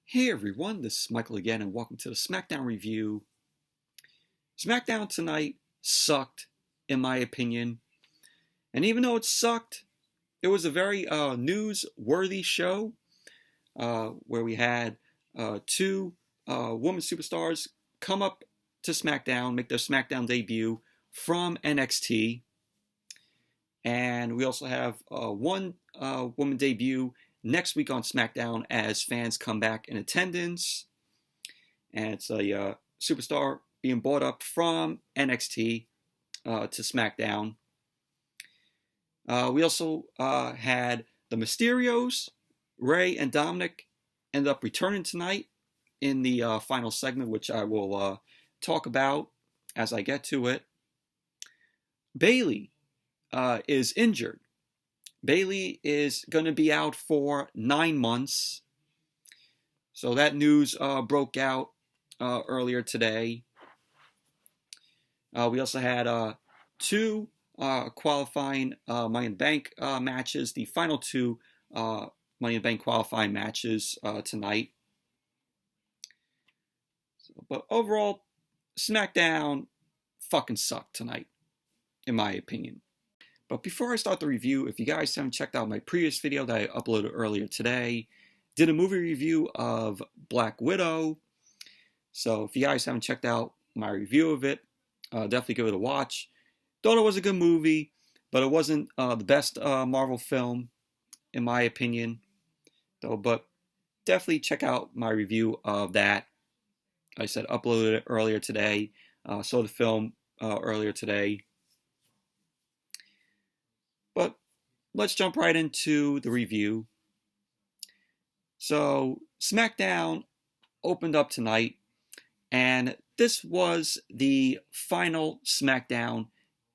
Hey everyone, this is Michael again, and welcome to the Smackdown review. Smackdown tonight sucked, in my opinion. And even though it sucked, it was a very news-worthy show where we had two women superstars come up to SmackDown, make their SmackDown debut from NXT. And we also have one woman debut next week on SmackDown as fans come back in attendance. And it's a superstar being brought up from NXT to SmackDown. We also had the Mysterios. Ray and Dominic end up returning tonight in the final segment, which I will talk about as I get to it. Bayley is injured. Bayley is going to be out for 9 months. So that news broke out earlier today. We also had two qualifying Money in the Bank matches, the final two Money in the Bank qualifying matches tonight. But overall, SmackDown fucking sucked tonight, in my opinion. But before I start the review, if you guys haven't checked out my previous video that I uploaded earlier today, did a movie review of Black Widow. So if you guys haven't checked out my review of it, definitely give it a watch. Thought it was a good movie, but it wasn't the best Marvel film, in my opinion. But definitely check out my review of that. Like I said, uploaded it earlier today. Saw the film earlier today. But let's jump right into the review. So, SmackDown opened up tonight, and this was the final SmackDown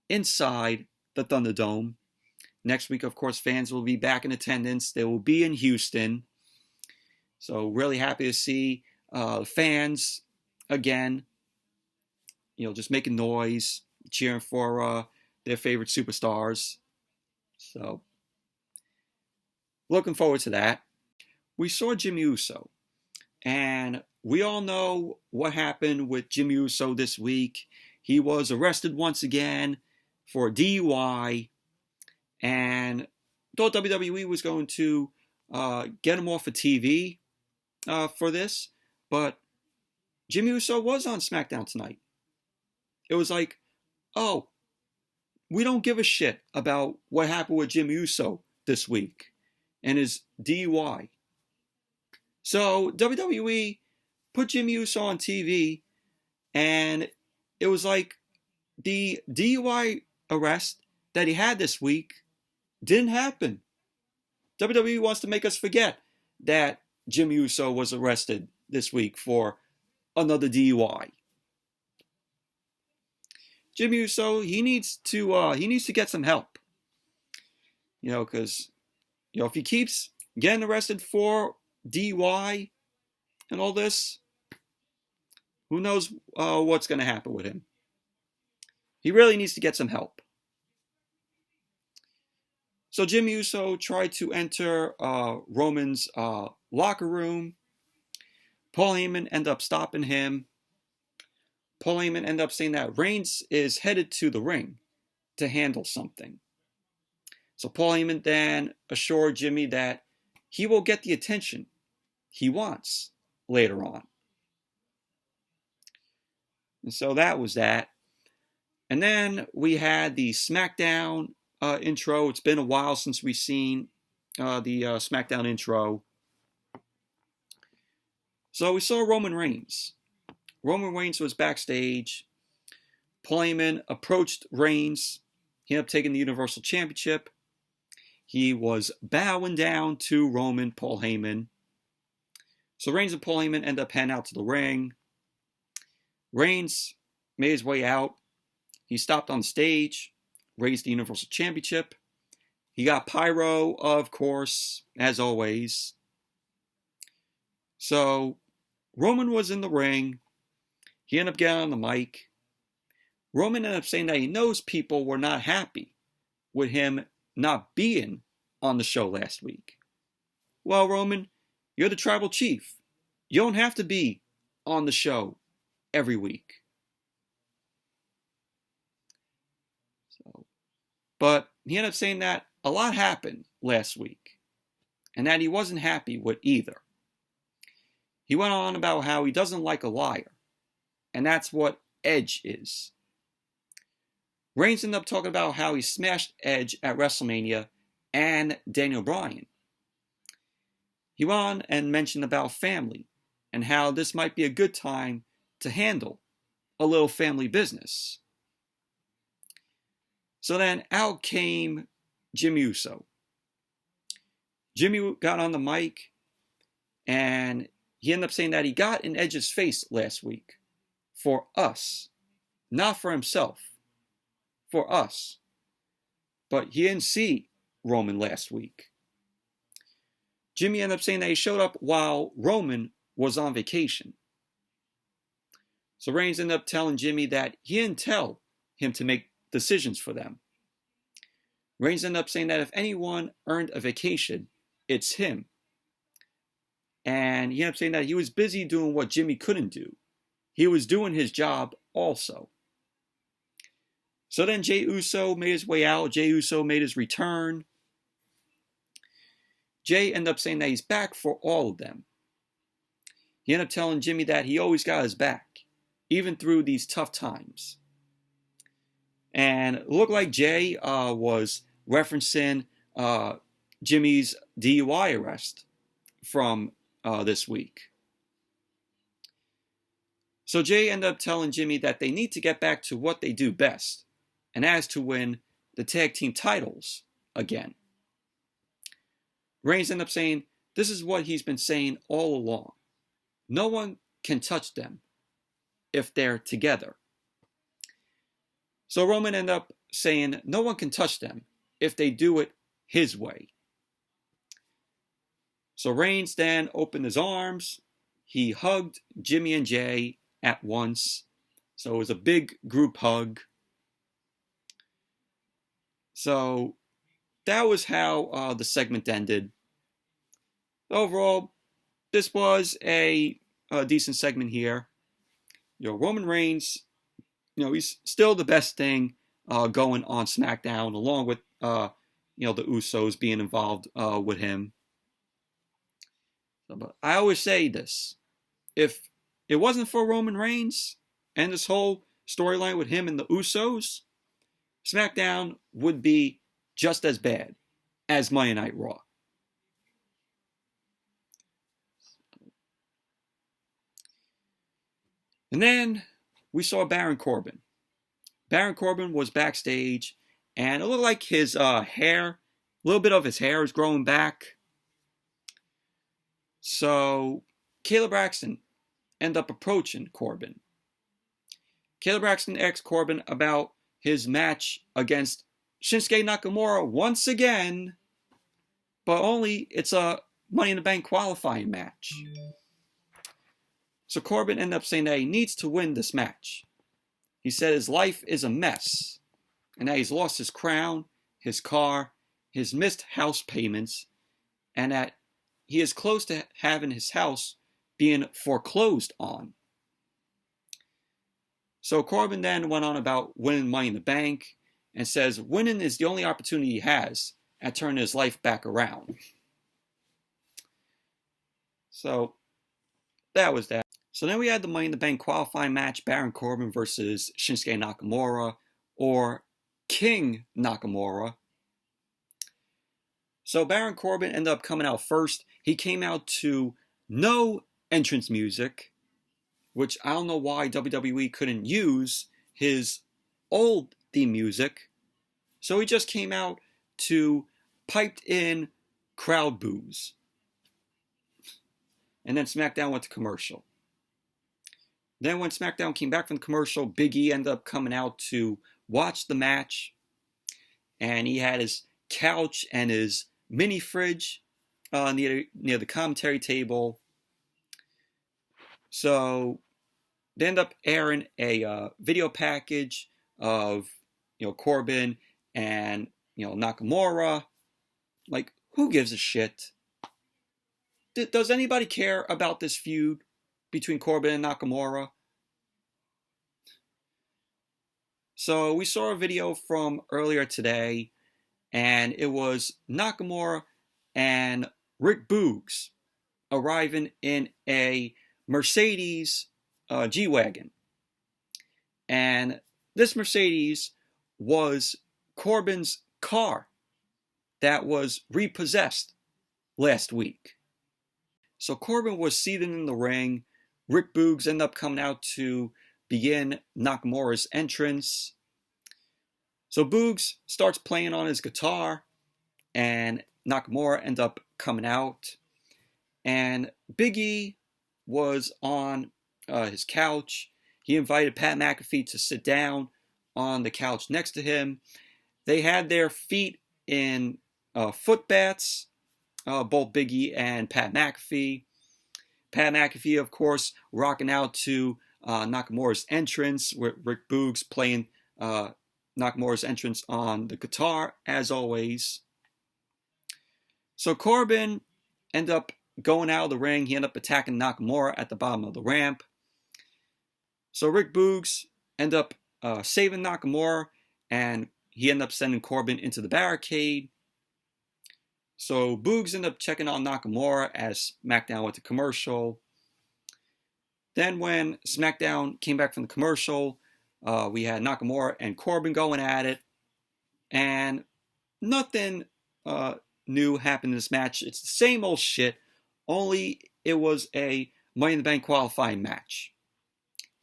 inside the Thunderdome. Next week, of course, fans will be back in attendance. They will be in Houston. So, really happy to see fans again, just making noise, cheering for their favorite superstars. So, looking forward to that. We saw Jimmy Uso, and we all know what happened with Jimmy Uso this week. He was arrested once again for DUI, and thought WWE was going to get him off of TV for this, but Jimmy Uso was on SmackDown tonight. It was like, oh, we don't give a shit about what happened with Jimmy Uso this week and his DUI. So WWE put Jimmy Uso on TV, and it was like the DUI arrest that he had this week didn't happen. WWE wants to make us forget that Jimmy Uso was arrested this week for another DUI. Jimmy Uso, he needs to get some help. Because if he keeps getting arrested for DUI and all this, who knows what's going to happen with him. He really needs to get some help. So Jimmy Uso tried to enter Roman's locker room. Paul Heyman ended up stopping him. Paul Heyman ended up saying that Reigns is headed to the ring to handle something. So Paul Heyman then assured Jimmy that he will get the attention he wants later on. And so that was that. And then we had the SmackDown intro. It's been a while since we've seen the SmackDown intro. So we saw Roman Reigns. Roman Reigns was backstage. Paul Heyman approached Reigns. He ended up taking the Universal Championship. He was bowing down to Paul Heyman. So Reigns and Paul Heyman end up heading out to the ring. Reigns made his way out. He stopped on stage, raised the Universal Championship. He got pyro, of course, as always. So Roman was in the ring. He ended up getting on the mic. Roman ended up saying that he knows people were not happy with him not being on the show last week. Well, Roman, you're the tribal chief. You don't have to be on the show every week. But he ended up saying that a lot happened last week, and that he wasn't happy with either. He went on about how he doesn't like a liar, and that's what Edge is. Reigns ended up talking about how he smashed Edge at WrestleMania and Daniel Bryan. He went on and mentioned about family and how this might be a good time to handle a little family business. So then out came Jimmy Uso. Jimmy got on the mic and he ended up saying that he got in Edge's face last week for us, not for himself, for us. But he didn't see Roman last week. Jimmy ended up saying that he showed up while Roman was on vacation. So Reigns ended up telling Jimmy that he didn't tell him to make decisions for them. Reigns ended up saying that if anyone earned a vacation, it's him. And he ended up saying that he was busy doing what Jimmy couldn't do. He was doing his job also. So then Jey Uso made his way out. Jey Uso made his return. Jey ended up saying that he's back for all of them. He ended up telling Jimmy that he always got his back, even through these tough times. And it looked like Jey was referencing Jimmy's DUI arrest from this week. So Jey ended up telling Jimmy that they need to get back to what they do best, and that is to win the tag team titles again. Reigns ended up saying, this is what he's been saying all along. No one can touch them if they're together. So Roman ended up saying, no one can touch them if they do it his way. So Reigns then opened his arms. He hugged Jimmy and Jey at once. So it was a big group hug. So that was how the segment ended. Overall, this was a decent segment here. Roman Reigns, he's still the best thing going on SmackDown, along with the Usos being involved with him. But I always say this: if it wasn't for Roman Reigns and this whole storyline with him and the Usos, SmackDown would be just as bad as Monday Night Raw. And then we saw Baron Corbin. Baron Corbin was backstage, and it looked like his hair, a little bit of his hair is growing back. So Kayla Braxton ended up approaching Corbin. Kayla Braxton asked Corbin about his match against Shinsuke Nakamura once again, but only it's a Money in the Bank qualifying match. So Corbin ended up saying that he needs to win this match. He said his life is a mess, and that he's lost his crown, his car, his missed house payments, and that he is close to having his house being foreclosed on. So Corbin then went on about winning Money in the Bank and says winning is the only opportunity he has at turning his life back around. So that was that. So then we had the Money in the Bank qualifying match, Baron Corbin versus Shinsuke Nakamura, or King Nakamura. So Baron Corbin ended up coming out first. He came out to no entrance music, which I don't know why WWE couldn't use his old theme music. So he just came out to piped in crowd boos. And then SmackDown went to commercial. Then when SmackDown came back from the commercial, Big E ended up coming out to watch the match. And he had his couch and his mini fridge near the commentary table. So they ended up airing a video package of Corbin and Nakamura. Like, who gives a shit? Does anybody care about this feud between Corbin and Nakamura? So we saw a video from earlier today, and it was Nakamura and Rick Boogs arriving in a Mercedes G-Wagon. And this Mercedes was Corbin's car that was repossessed last week. So Corbin was seated in the ring. Rick Boogs ended up coming out to begin Nakamura's entrance. So Boogs starts playing on his guitar, and Nakamura ends up coming out. And Big E was on his couch. He invited Pat McAfee to sit down on the couch next to him. They had their feet in foot baths, both Big E and Pat McAfee. Pat McAfee, of course, rocking out to Nakamura's entrance, with Rick Boogs playing Nakamura's entrance on the guitar, as always. So Corbin ended up going out of the ring. He ended up attacking Nakamura at the bottom of the ramp. So Rick Boogs ended up saving Nakamura, and he ended up sending Corbin into the barricade. So Boogs ended up checking on Nakamura as SmackDown went to commercial. Then when SmackDown came back from the commercial, we had Nakamura and Corbin going at it. And nothing new happened in this match. It's the same old shit, only it was a Money in the Bank qualifying match.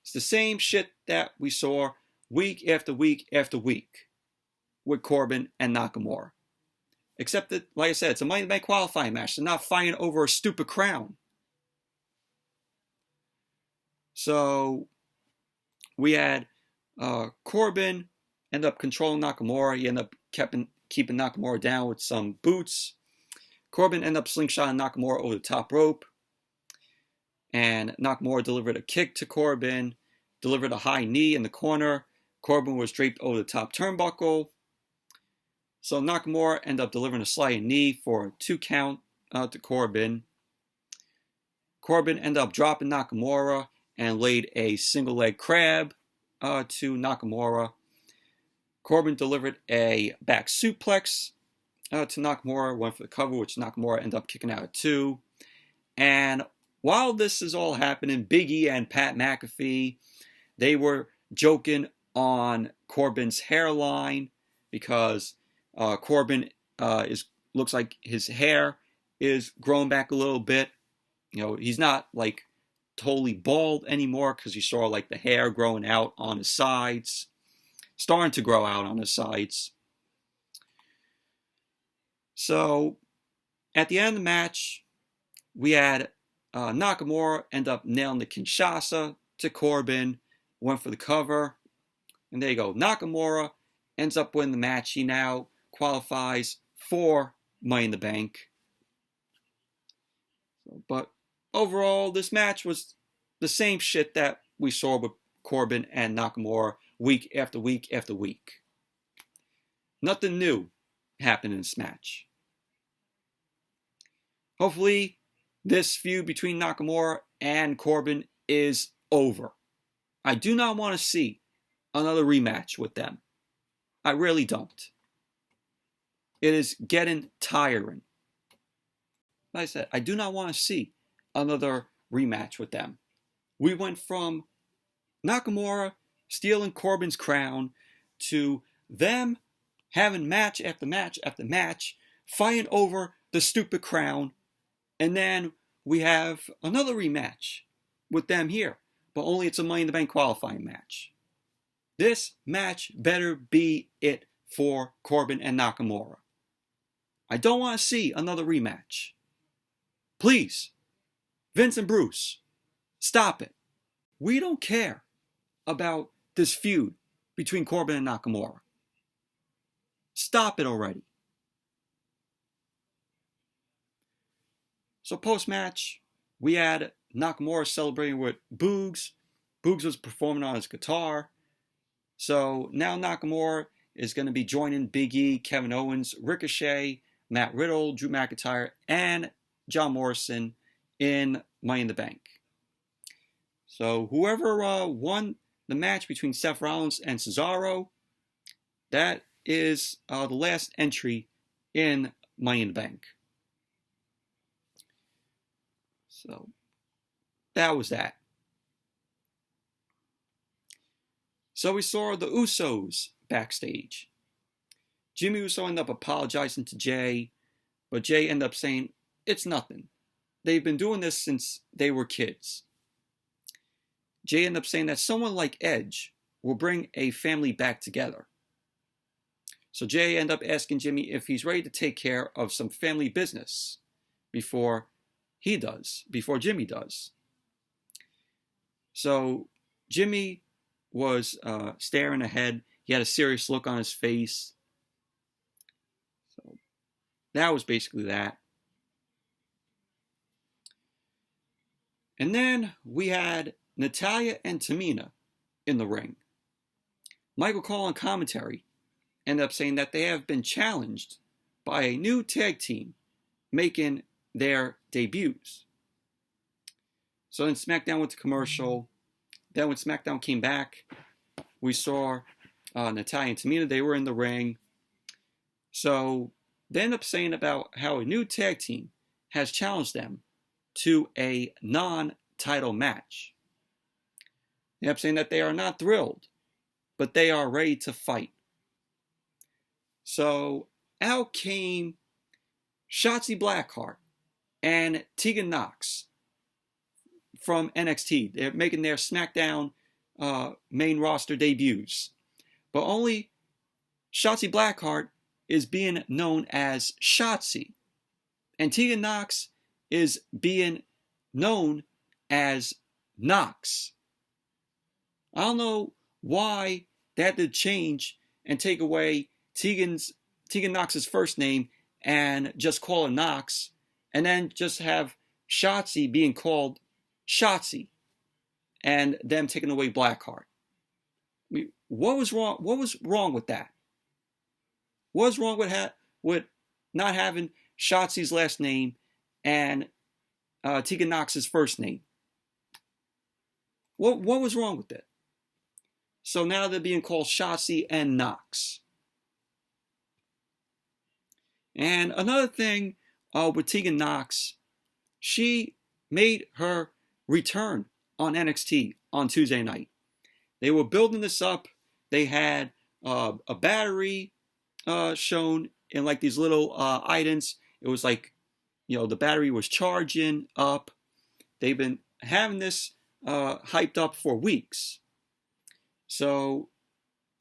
It's the same shit that we saw week after week after week with Corbin and Nakamura. Except that, like I said, it's a Money in the Bank qualifying match. They're not fighting over a stupid crown. So we had Corbin end up controlling Nakamura. He ended up keeping Nakamura down with some boots. Corbin ended up slingshotting Nakamura over the top rope. And Nakamura delivered a kick to Corbin, delivered a high knee in the corner. Corbin was draped over the top turnbuckle. So Nakamura ended up delivering a sliding knee for a 2 count to Corbin. Corbin ended up dropping Nakamura and laid a single leg crab to Nakamura. Corbin delivered a back suplex to Nakamura, went for the cover, which Nakamura ended up kicking out at 2. And while this is all happening, Big E and Pat McAfee, they were joking on Corbin's hairline because Corbin looks like his hair is growing back a little bit. You know, he's not like totally bald anymore because you saw like the hair growing out on his sides, starting to grow out on his sides. So at the end of the match, we had Nakamura end up nailing the Kinshasa to Corbin, went for the cover, and there you go. Nakamura ends up winning the match. He now qualifies for Money in the Bank. But overall, this match was the same shit that we saw with Corbin and Nakamura week after week after week. Nothing new happened in this match. Hopefully, this feud between Nakamura and Corbin is over. I do not want to see another rematch with them. I really don't. It is getting tiring. Like I said, I do not want to see another rematch with them. We went from Nakamura stealing Corbin's crown to them having match after match after match, fighting over the stupid crown, and then we have another rematch with them here, but only it's a Money in the Bank qualifying match. This match better be it for Corbin and Nakamura. I don't want to see another rematch. Please, Vince and Bruce, stop it. We don't care about this feud between Corbin and Nakamura. Stop it already. So post-match, we had Nakamura celebrating with Boogs. Boogs was performing on his guitar. So now Nakamura is going to be joining Big E, Kevin Owens, Ricochet, Matt Riddle, Drew McIntyre, and John Morrison in Money in the Bank. So whoever won the match between Seth Rollins and Cesaro, that is the last entry in Money in the Bank. So that was that. So we saw the Usos backstage. Jimmy Uso ended up apologizing to Jay, but Jay ended up saying, it's nothing. They've been doing this since they were kids. Jay ended up saying that someone like Edge will bring a family back together. So Jay ended up asking Jimmy if he's ready to take care of some family business before Jimmy does. So Jimmy was staring ahead. He had a serious look on his face. So that was basically that. And then we had Natalya and Tamina in the ring. Michael Cole on commentary ended up saying that they have been challenged by a new tag team making their debuts. So then SmackDown went to commercial. Then when SmackDown came back, we saw Natalya and Tamina. They were in the ring. So they ended up saying about how a new tag team has challenged them to a non-title match. They ended up saying that they are not thrilled, but they are ready to fight. So out came SHOTZI Blackheart and Tegan Nox from NXT. They're making their SmackDown main roster debuts. But only SHOTZI Blackheart is being known as Shotzi. And Tegan Nox is being known as Nox. I don't know why they had to change and take away Tegan Nox's first name and just call her Nox, and then just have Shotzi being called Shotzi, and them taking away Blackheart. I mean, what was wrong? What was wrong with that? What was wrong with not having Shotzi's last name and Tegan Nox's first name? What was wrong with that? So now they're being called Shotzi and Nox. And another thing with Tegan Nox, she made her return on NXT on Tuesday night. They were building this up. They had a battery shown in like these little items. It was like, the battery was charging up. They've been having this hyped up for weeks. So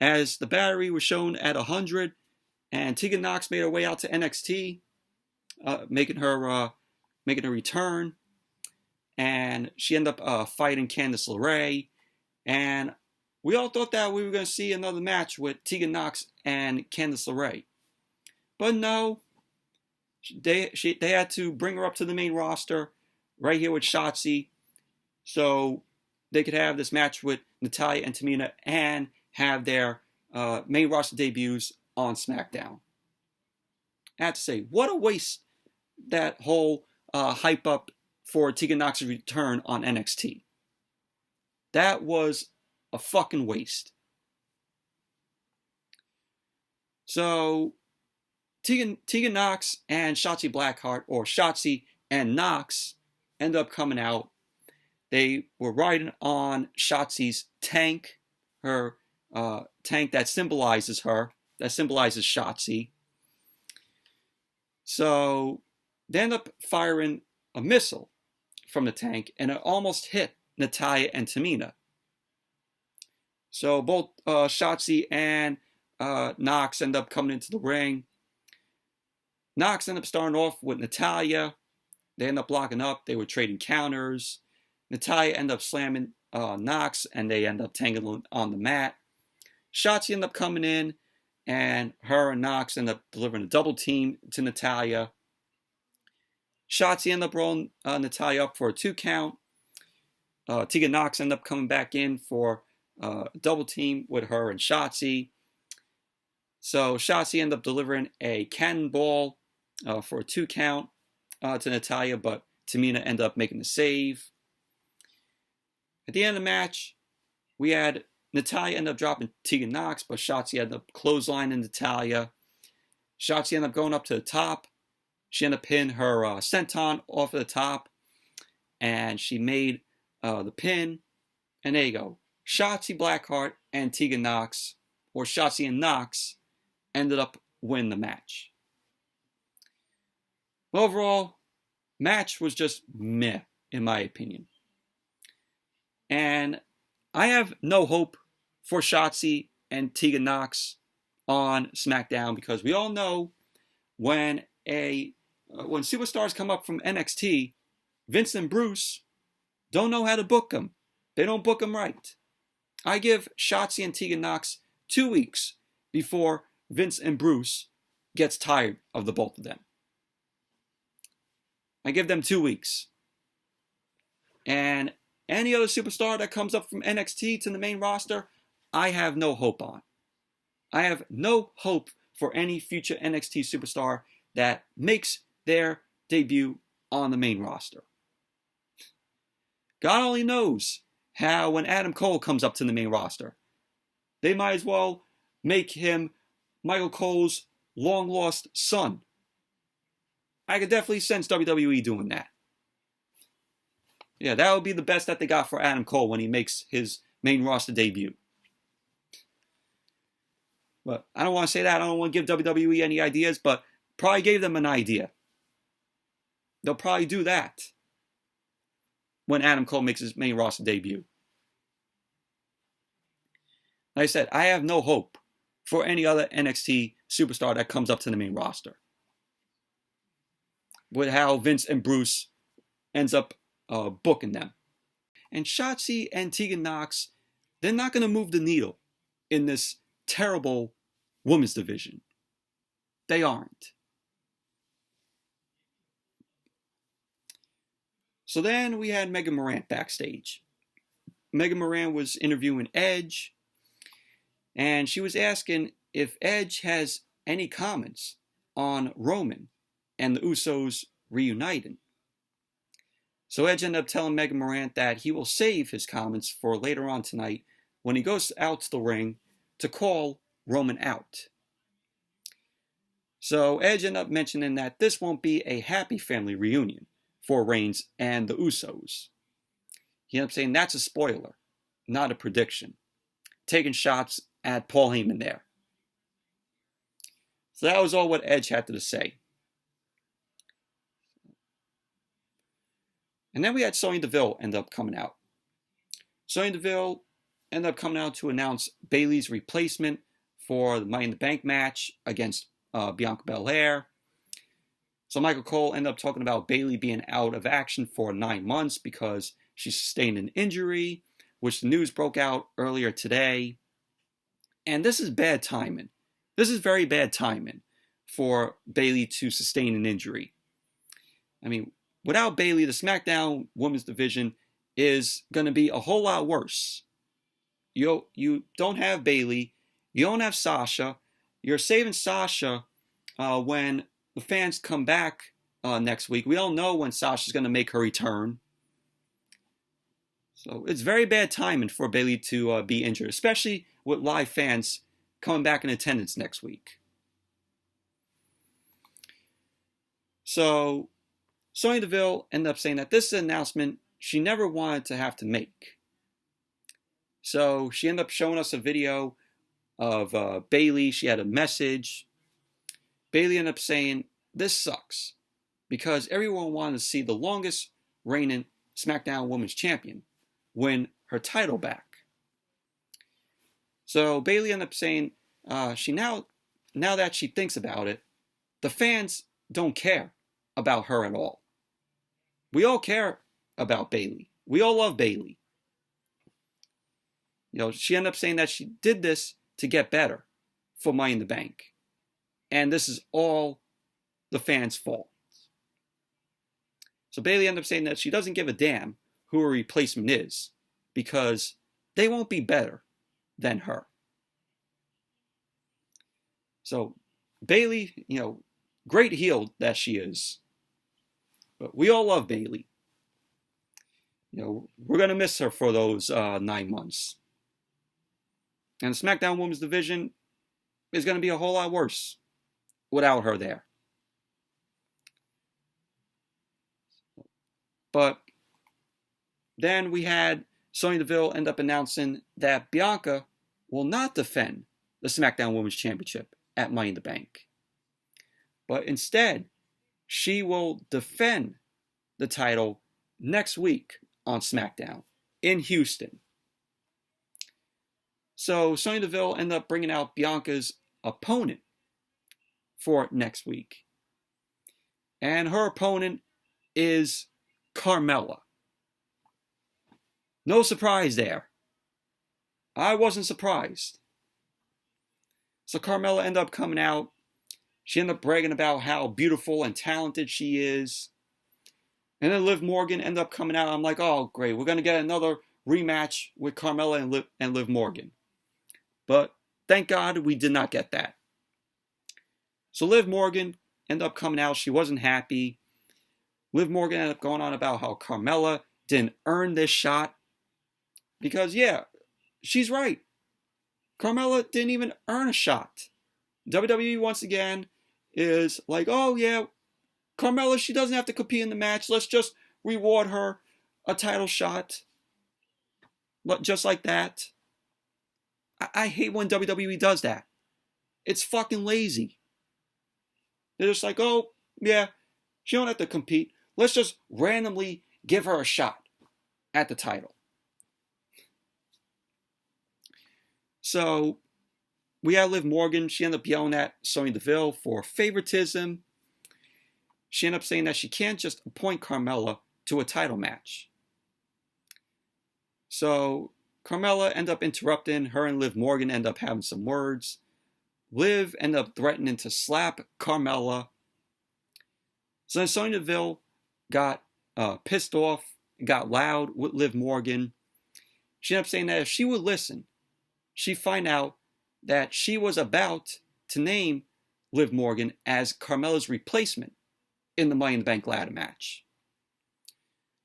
as the battery was shown at 100, and Tegan Nox made her way out to NXT, making her return, and she ended up fighting Candice LeRae, and we all thought that we were going to see another match with Tegan Nox and Candice LeRae, but no, they had to bring her up to the main roster right here with Shotzi, so they could have this match with Natalya and Tamina and have their main roster debuts on SmackDown. I have to say, what a waste that whole hype up for Tegan Nox's return on NXT. That was a fucking waste. So Tegan Nox and SHOTZI Blackheart, or Shotzi and Nox, end up coming out. They were riding on Shotzi's tank, her tank that symbolizes her, that symbolizes Shotzi. So they end up firing a missile from the tank, and it almost hit Natalya and Tamina. So both Shotzi and Nox end up coming into the ring. Nox ended up starting off with Natalya. They end up locking up. They were trading counters. Natalya ended up slamming Nox, and they end up tangling on the mat. Shotzi ended up coming in, and her and Nox end up delivering a double team to Natalya. Shotzi ended up rolling Natalya up for a 2 count. Tegan Nox ended up coming back in for a double team with her and Shotzi. So Shotzi ended up delivering a cannonball for a 2 count to Natalya, but Tamina ended up making the save. At the end of the match, we had Natalya end up dropping Tegan Nox, but Shotzi ended up clotheslining Natalya. Shotzi ended up going up to the top. She ended up pinning her senton off of the top, and she made the pin. And there you go. Shotzi Blackheart and Tegan Nox, or Shotzi and Nox, ended up winning the match. Overall, match was just meh, in my opinion. And I have no hope for Shotzi and Tegan Nox on SmackDown, because we all know when superstars come up from NXT, Vince and Bruce don't know how to book them. They don't book them right. I give Shotzi and Tegan Nox 2 weeks before Vince and Bruce gets tired of the both of them. I give them 2 weeks. And any other superstar that comes up from NXT to the main roster, I have no hope on. I have no hope for any future NXT superstar that makes their debut on the main roster. God only knows how when Adam Cole comes up to the main roster, they might as well make him Michael Cole's long-lost son. I could definitely sense WWE doing that. Yeah, that would be the best that they got for Adam Cole when he makes his main roster debut. But I don't want to say that. I don't want to give WWE any ideas, but probably gave them an idea. They'll probably do that when Adam Cole makes his main roster debut. Like I said, I have no hope for any other NXT superstar that comes up to the main roster. With how Vince and Bruce ends up booking them. And Shotzi and Tegan Nox, they're not going to move the needle in this terrible women's division. They aren't. So then we had Megan Morant backstage. Megan Morant was interviewing Edge, and she was asking if Edge has any comments on Roman and the Usos reuniting. So Edge ended up telling Megan Morant that he will save his comments for later on tonight when he goes out to the ring to call Roman out. So Edge ended up mentioning that this won't be a happy family reunion for Reigns and the Usos. He ended up saying that's a spoiler, not a prediction. Taking shots at Paul Heyman there. So that was all what Edge had to say. And then we had Sonya Deville end up coming out. Sonya Deville ended up coming out to announce Bayley's replacement for the Money in the Bank match against Bianca Belair. So Michael Cole ended up talking about Bayley being out of action for 9 months because she sustained an injury, which the news broke out earlier today. And this is bad timing. This is very bad timing for Bayley to sustain an injury. I mean, without Bayley, the SmackDown Women's Division is going to be a whole lot worse. You don't have Bayley. You don't have Sasha. You're saving Sasha when the fans come back next week. We don't know when Sasha's going to make her return. So it's very bad timing for Bayley to be injured, especially with live fans coming back in attendance next week. So Sonya Deville ended up saying that this is an announcement she never wanted to have to make. So she ended up showing us a video of Bayley. She had a message. Bayley ended up saying, this sucks because everyone wanted to see the longest reigning SmackDown Women's Champion win her title back. So Bayley ended up saying she now that she thinks about it, the fans don't care about her at all. We all care about Bayley. We all love Bayley. You know, she ended up saying that she did this to get better for Money in the Bank. And this is all the fans' fault. So Bayley ended up saying that she doesn't give a damn who her replacement is because they won't be better than her. So Bayley, great heel that she is. But we all love Bayley. We're going to miss her for those 9 months. And the SmackDown Women's Division is going to be a whole lot worse without her there. But then we had Sonya Deville end up announcing that Bianca will not defend the SmackDown Women's Championship at Money in the Bank. But instead, she will defend the title next week on SmackDown in Houston. So Sonya Deville ended up bringing out Bianca's opponent for next week. And her opponent is Carmella. No surprise there. I wasn't surprised. So Carmella ended up coming out. She ended up bragging about how beautiful and talented she is. And then Liv Morgan ended up coming out. I'm like, oh, great. We're going to get another rematch with Carmella and Liv Morgan. But thank God we did not get that. So Liv Morgan ended up coming out. She wasn't happy. Liv Morgan ended up going on about how Carmella didn't earn this shot. Because, yeah, she's right. Carmella didn't even earn a shot. WWE, once again, is like, oh, yeah, Carmella, she doesn't have to compete in the match. Let's just reward her a title shot. Just like that. I hate when WWE does that. It's fucking lazy. They're just like, oh, yeah, she don't have to compete. Let's just randomly give her a shot at the title. So we had Liv Morgan. She ended up yelling at Sonya Deville for favoritism. She ended up saying that she can't just appoint Carmella to a title match. So Carmella ended up interrupting. Her and Liv Morgan ended up having some words. Liv ended up threatening to slap Carmella. So then Sonya Deville got pissed off, got loud with Liv Morgan. She ended up saying that if she would listen, she'd find out that she was about to name Liv Morgan as Carmella's replacement in the Money in the Bank ladder match.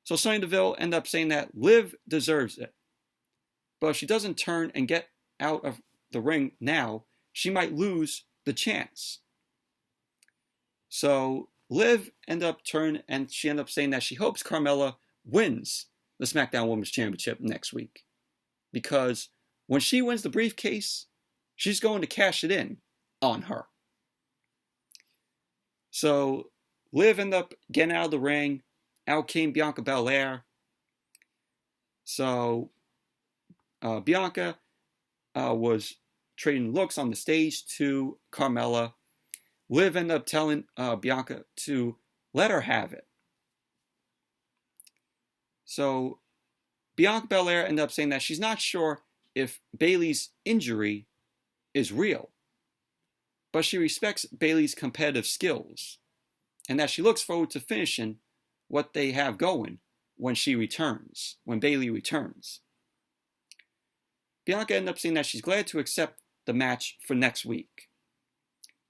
So Sonya Deville ended up saying that Liv deserves it. But if she doesn't turn and get out of the ring now, she might lose the chance. So Liv ended up turning and she ended up saying that she hopes Carmella wins the SmackDown Women's Championship next week. Because when she wins the briefcase, she's going to cash it in on her. So Liv ended up getting out of the ring. Out came Bianca Belair. So Bianca was trading looks on the stage to Carmella. Liv ended up telling Bianca to let her have it. So Bianca Belair ended up saying that she's not sure if Bayley's injury is real, but she respects Bayley's competitive skills and that she looks forward to finishing what they have going when Bayley returns. Bianca ended up saying that she's glad to accept the match for next week.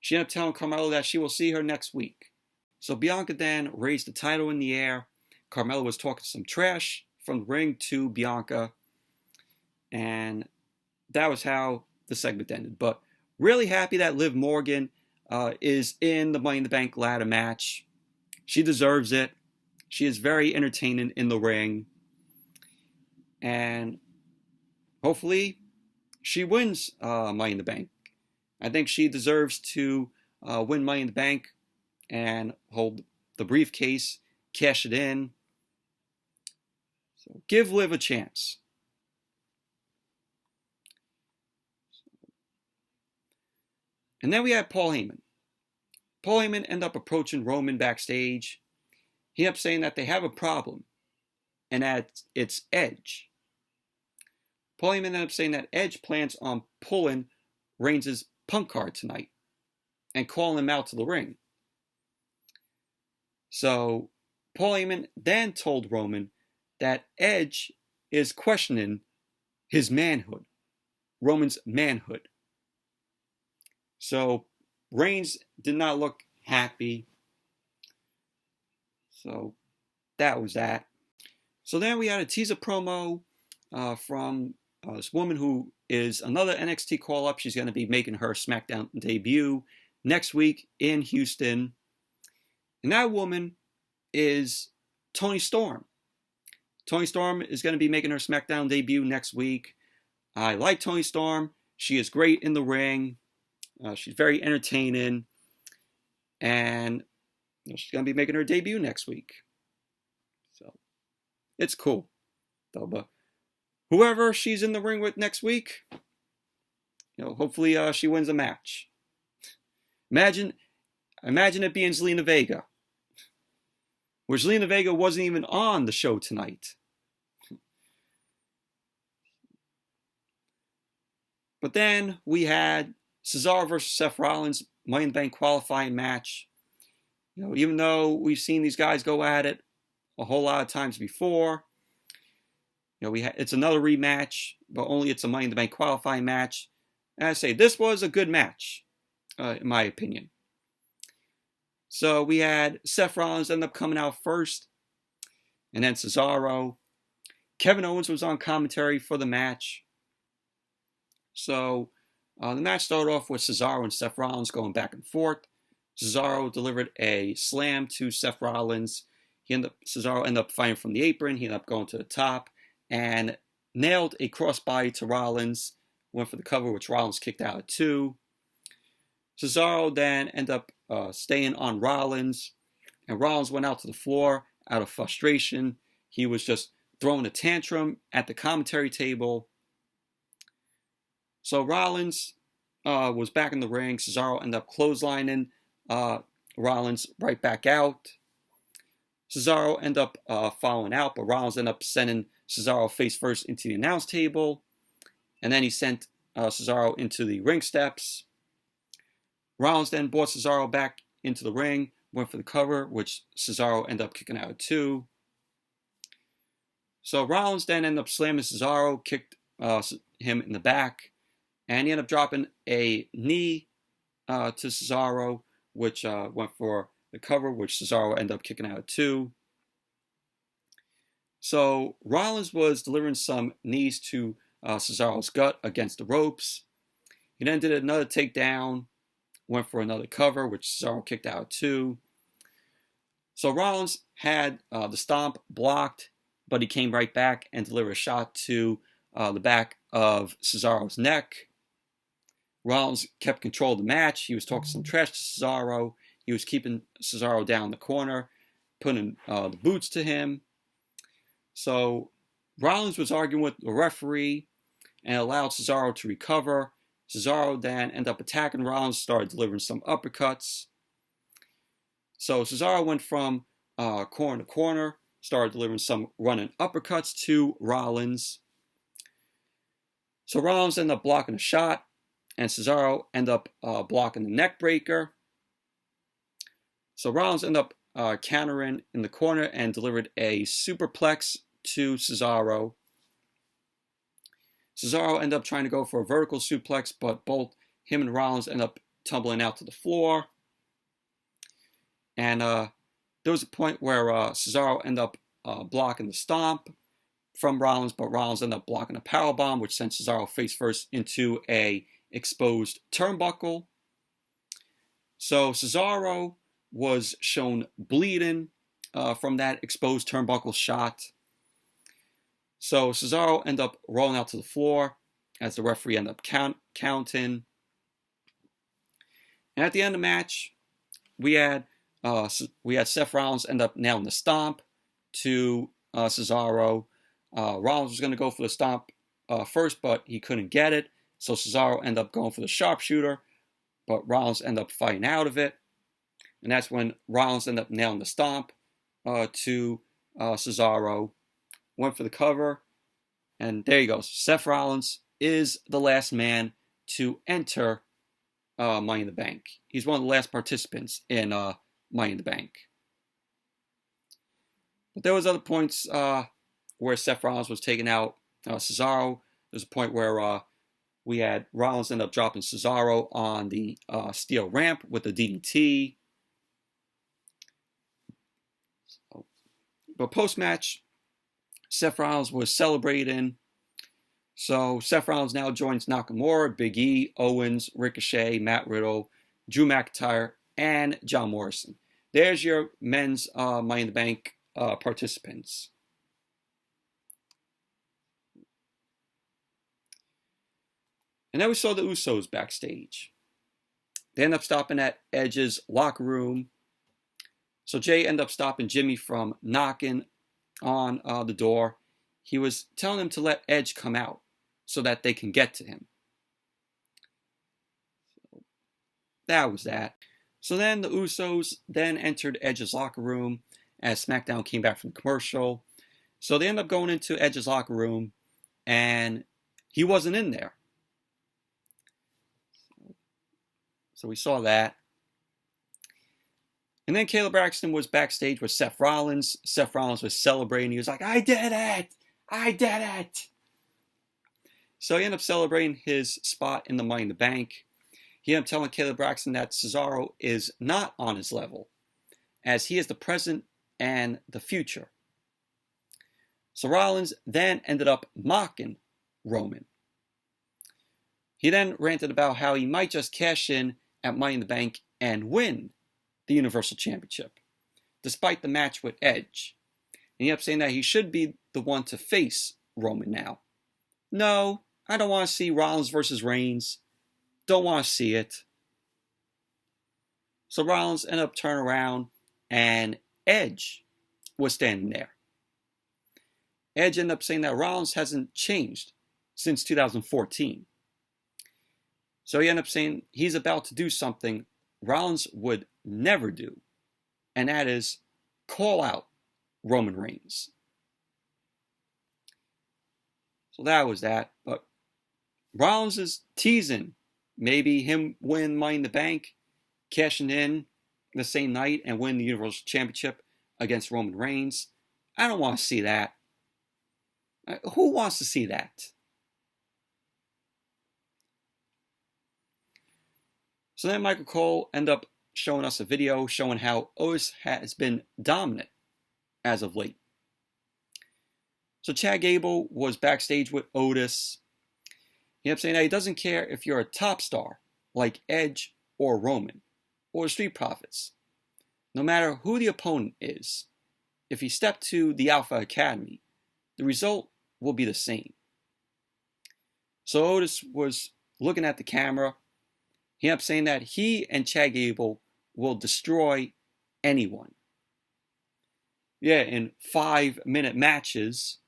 She ended up telling Carmella that she will see her next week. So Bianca then raised the title in the air. Carmella was talking some trash from the ring to Bianca. And that was how the segment ended. But really happy that Liv Morgan is in the Money in the Bank ladder match. She deserves it. She is very entertaining in the ring. And hopefully she wins Money in the Bank. I think she deserves to win Money in the Bank and hold the briefcase, cash it in. So give Liv a chance. And then we had Paul Heyman. Paul Heyman ended up approaching Roman backstage. He ended up saying that they have a problem, and that it's Edge. Paul Heyman ended up saying that Edge plans on pulling Reigns' Punk card tonight and calling him out to the ring. So Paul Heyman then told Roman that Edge is questioning his manhood, Roman's manhood. So Reigns did not look happy. So that was that. So then we had a teaser promo from this woman who is another NXT call-up. She's going to be making her SmackDown debut next week in Houston. And that woman is Toni Storm. Toni Storm is going to be making her SmackDown debut next week. I like Toni Storm. She is great in the ring. She's very entertaining. And she's going to be making her debut next week. So it's cool. But whoever she's in the ring with next week, hopefully she wins a match. Imagine it being Zelina Vega, where Zelina Vega wasn't even on the show tonight. But then we had Cesaro versus Seth Rollins Money in the Bank qualifying match. Even though we've seen these guys go at it a whole lot of times before, it's another rematch, but only it's a Money in the Bank qualifying match. And I say this was a good match, in my opinion. So we had Seth Rollins end up coming out first, and then Cesaro. Kevin Owens was on commentary for the match. So the match started off with Cesaro and Seth Rollins going back and forth. Cesaro delivered a slam to Seth Rollins. Cesaro ended up fighting from the apron. He ended up going to the top and nailed a crossbody to Rollins. Went for the cover, which Rollins kicked out at 2. Cesaro then ended up staying on Rollins, and Rollins went out to the floor out of frustration. He was just throwing a tantrum at the commentary table. So Rollins was back in the ring. Cesaro ended up clotheslining Rollins right back out. Cesaro ended up following out, but Rollins ended up sending Cesaro face first into the announce table. And then he sent Cesaro into the ring steps. Rollins then brought Cesaro back into the ring, went for the cover, which Cesaro ended up kicking out at 2. So Rollins then ended up slamming Cesaro, kicked him in the back, and he ended up dropping a knee to Cesaro, which went for the cover, which Cesaro ended up kicking out at 2. So Rollins was delivering some knees to Cesaro's gut against the ropes. He then did another takedown, went for another cover, which Cesaro kicked out at 2. So Rollins had the stomp blocked, but he came right back and delivered a shot to the back of Cesaro's neck. Rollins kept control of the match. He was talking some trash to Cesaro. He was keeping Cesaro down in the corner, putting the boots to him. So Rollins was arguing with the referee and allowed Cesaro to recover. Cesaro then ended up attacking Rollins, started delivering some uppercuts. So Cesaro went from corner to corner, started delivering some running uppercuts to Rollins. So Rollins ended up blocking a shot, and Cesaro ended up blocking the neck breaker. So Rollins ended up countering in the corner and delivered a superplex to Cesaro. Cesaro ended up trying to go for a vertical suplex, but both him and Rollins ended up tumbling out to the floor. And there was a point where Cesaro ended up blocking the stomp from Rollins, but Rollins ended up blocking a powerbomb, which sent Cesaro face first into a exposed turnbuckle. So Cesaro was shown bleeding from that exposed turnbuckle shot. So Cesaro ended up rolling out to the floor as the referee ended up counting. And at the end of the match, we had Seth Rollins end up nailing the stomp to Cesaro. Rollins was going to go for the stomp first, but he couldn't get it. So Cesaro ended up going for the sharpshooter, but Rollins ended up fighting out of it. And that's when Rollins ended up nailing the stomp to Cesaro. Went for the cover, and there you go. Seth Rollins is the last man to enter Money in the Bank. He's one of the last participants in Money in the Bank. But there was other points where Seth Rollins was taking out Cesaro. There's a point where we had Rollins end up dropping Cesaro on the steel ramp with the DDT. But post-match, Seth Rollins was celebrating. So Seth Rollins now joins Nakamura, Big E, Owens, Ricochet, Matt Riddle, Drew McIntyre, and John Morrison. There's your men's Money in the Bank participants. And then we saw the Usos backstage. They end up stopping at Edge's locker room. So Jay ended up stopping Jimmy from knocking on the door. He was telling him to let Edge come out so that they can get to him. So that was that. So then the Usos then entered Edge's locker room as SmackDown came back from the commercial. So they end up going into Edge's locker room and he wasn't in there. So we saw that. And then Caleb Braxton was backstage with Seth Rollins. Seth Rollins was celebrating. He was like, I did it! I did it! So he ended up celebrating his spot in the Money in the Bank. He ended up telling Caleb Braxton that Cesaro is not on his level, as he is the present and the future. So Rollins then ended up mocking Roman. He then ranted about how he might just cash in at Money in the Bank and win the Universal Championship, despite the match with Edge. And he ended up saying that he should be the one to face Roman now. No, I don't want to see Rollins versus Reigns. Don't want to see it. So Rollins ended up turning around and Edge was standing there. Edge ended up saying that Rollins hasn't changed since 2014. So he ended up saying he's about to do something Rollins would never do, and that is call out Roman Reigns. So that was that. But Rollins is teasing maybe him win Money in the Bank, cashing in the same night and win the Universal Championship against Roman Reigns. I don't want to see that. Who wants to see that? So then Michael Cole ended up showing us a video showing how Otis has been dominant as of late. So Chad Gable was backstage with Otis. He ended up saying that he doesn't care if you're a top star like Edge or Roman or the Street Profits. No matter who the opponent is, if you step to the Alpha Academy, the result will be the same. So Otis was looking at the camera. He ended up saying that he and Chad Gable will destroy anyone. Yeah, in 5-minute matches.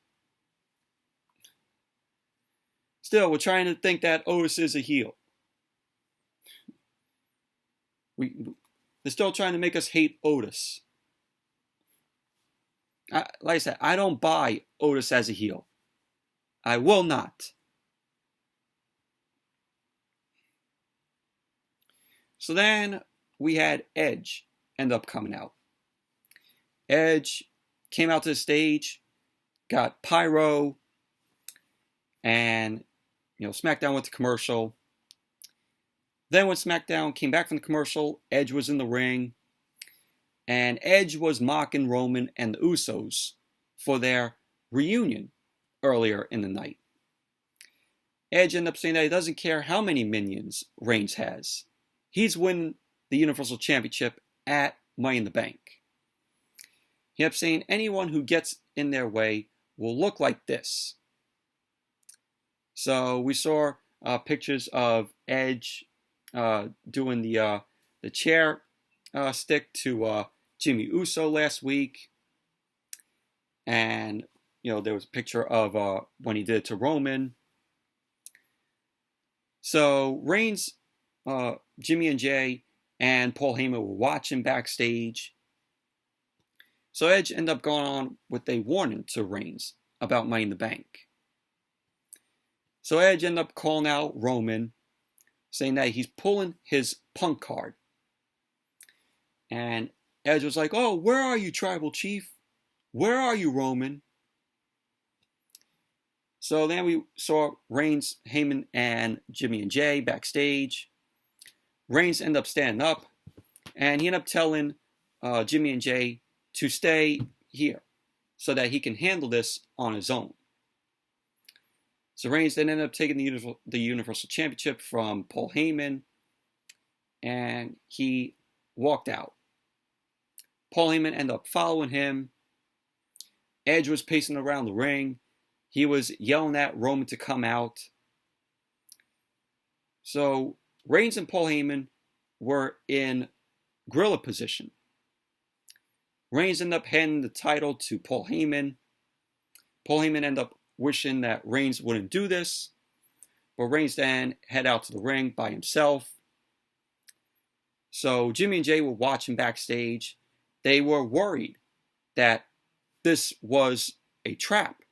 Still, we're trying to think that Otis is a heel. They're still trying to make us hate Otis. Like I said, I don't buy Otis as a heel. I will not. So then we had Edge end up coming out. Edge came out to the stage, got pyro, and SmackDown went to commercial. Then when SmackDown came back from the commercial, Edge was in the ring, and Edge was mocking Roman and the Usos for their reunion earlier in the night. Edge ended up saying that he doesn't care how many minions Reigns has. He's winning the Universal Championship at Money in the Bank. He ended up saying anyone who gets in their way will look like this. So we saw pictures of Edge doing the chair stick to Jimmy Uso last week. And, there was a picture of when he did it to Roman. So Reigns, Jimmy and Jay and Paul Heyman were watching backstage. So Edge ended up going on with a warning to Reigns about Money in the Bank. So Edge ended up calling out Roman, saying that he's pulling his Punk card. And Edge was like, oh, where are you, Tribal Chief? Where are you, Roman? So then we saw Reigns, Heyman, and Jimmy and Jay backstage. Reigns ended up standing up, and he ended up telling Jimmy and Jay to stay here so that he can handle this on his own. So Reigns then ended up taking the Universal Championship from Paul Heyman, and he walked out. Paul Heyman ended up following him. Edge was pacing around the ring. He was yelling at Roman to come out. So Reigns and Paul Heyman were in gorilla position. Reigns ended up handing the title to Paul Heyman. Paul Heyman ended up wishing that Reigns wouldn't do this, but Reigns then head out to the ring by himself. So Jimmy and Jay were watching backstage. They were worried that this was a trap.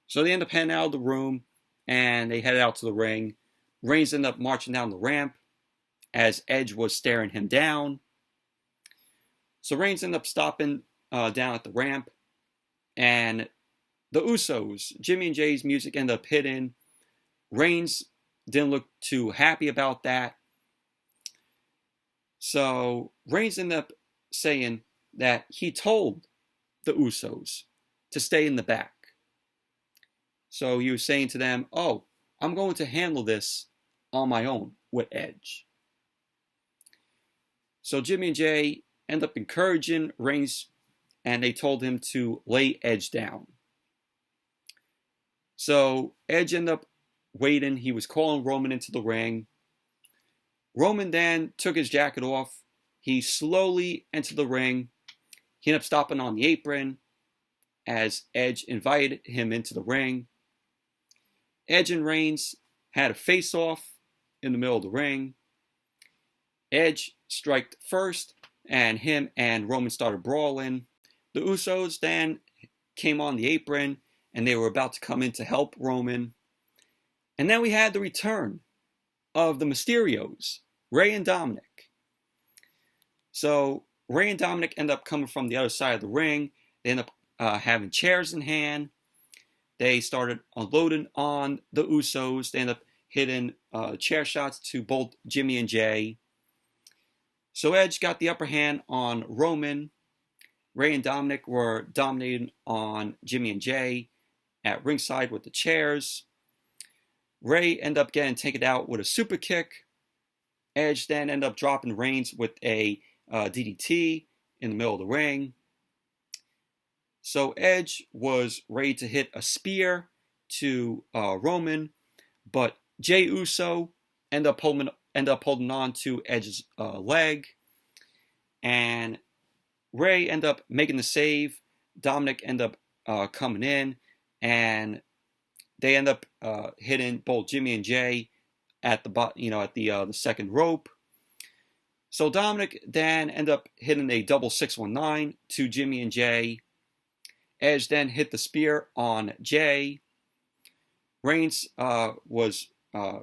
So they ended up heading out of the room, and they headed out to the ring. Reigns ended up marching down the ramp as Edge was staring him down. So Reigns ended up stopping down at the ramp, and the Usos, Jimmy and Jay's music ended up hitting. Reigns didn't look too happy about that. So Reigns ended up saying that he told the Usos to stay in the back. So he was saying to them, "Oh, I'm going to handle this on my own with Edge." So Jimmy and Jay end up encouraging Reigns, and they told him to lay Edge down. So Edge ended up waiting. He was calling Roman into the ring. Roman then took his jacket off. He slowly entered the ring. He ended up stopping on the apron as Edge invited him into the ring. Edge and Reigns had a face-off in the middle of the ring. Edge striked first, and him and Roman started brawling. The Usos then came on the apron, and they were about to come in to help Roman. And then we had the return of the Mysterios, Rey and Dominic. So Rey and Dominic end up coming from the other side of the ring. They end up having chairs in hand. They started unloading on the Usos. They end up hitting chair shots to both Jimmy and Jay. So Edge got the upper hand on Roman. Rey and Dominic were dominating on Jimmy and Jay at ringside with the chairs. Rey ended up getting taken out with a super kick. Edge then ended up dropping Reigns with a DDT in the middle of the ring. So Edge was ready to hit a spear to Roman, but Jey Uso ended up holding on to Edge's leg, and Rey ended up making the save. Dominic ended up coming in, and they end up hitting both Jimmy and Jay at the second rope. So Dominic then ended up hitting a double 619 to Jimmy and Jay. Edge then hit the spear on Jay. Reigns was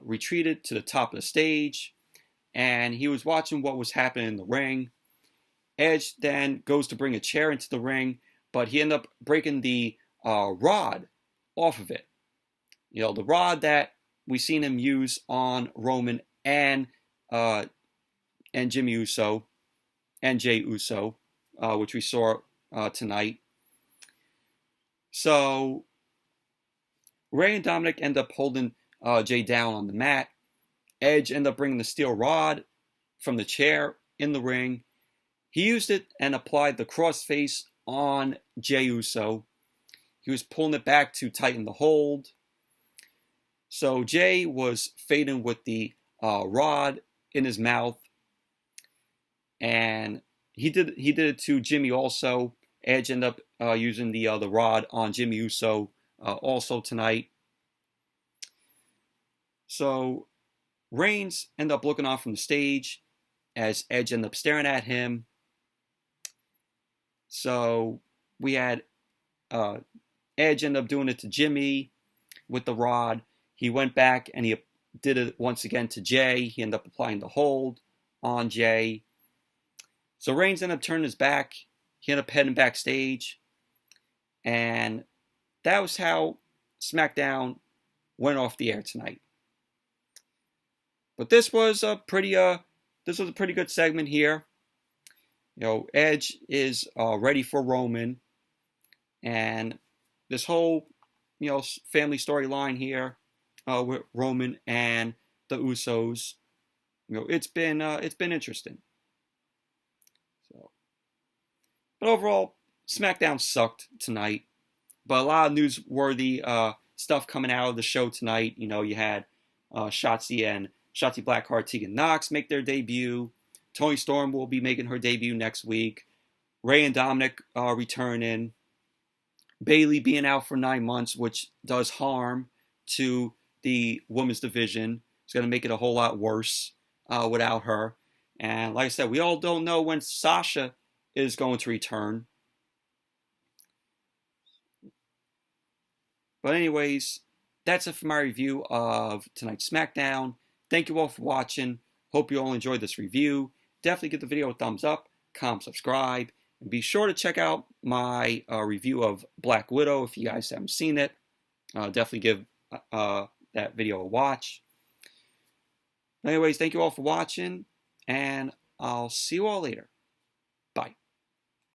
retreated to the top of the stage, and he was watching what was happening in the ring. Edge then goes to bring a chair into the ring, but he ended up breaking the rod off of it. You know, the rod that we seen him use on Roman and Jimmy Uso and Jey Uso, which we saw tonight. So Rey and Dominic end up holding Jay down on the mat. Edge ended up bringing the steel rod from the chair in the ring. He used it and applied the crossface on Jey Uso. He was pulling it back to tighten the hold. So Jay was fading with the rod in his mouth, and he did it to Jimmy also. Edge ended up using the rod on Jimmy Uso also tonight. So Reigns ended up looking off from the stage as Edge ended up staring at him. So we had Edge ended up doing it to Jimmy with the rod. He went back and he did it once again to Jay. He ended up applying the hold on Jay. So Reigns ended up turning his back. He ended up heading backstage. And that was how SmackDown went off the air tonight. But this was a pretty good segment here. You know, Edge is ready for Roman. And this whole, family storyline here with Roman and the Usos, it's been interesting. So, but overall, SmackDown sucked tonight. But a lot of newsworthy stuff coming out of the show tonight. You had Shotzi Blackheart, Tegan Nox make their debut. Toni Storm will be making her debut next week. Rey and Dominic returning. Bayley being out for 9 months, which does harm to the women's division. It's going to make it a whole lot worse without her. And like I said, we all don't know when Sasha is going to return. But anyways, that's it for my review of tonight's SmackDown. Thank you all for watching. Hope you all enjoyed this review. Definitely give the video a thumbs up, comment, subscribe, and be sure to check out my review of Black Widow if you guys haven't seen it. Definitely give that video a watch. Anyways, thank you all for watching, and I'll see you all later.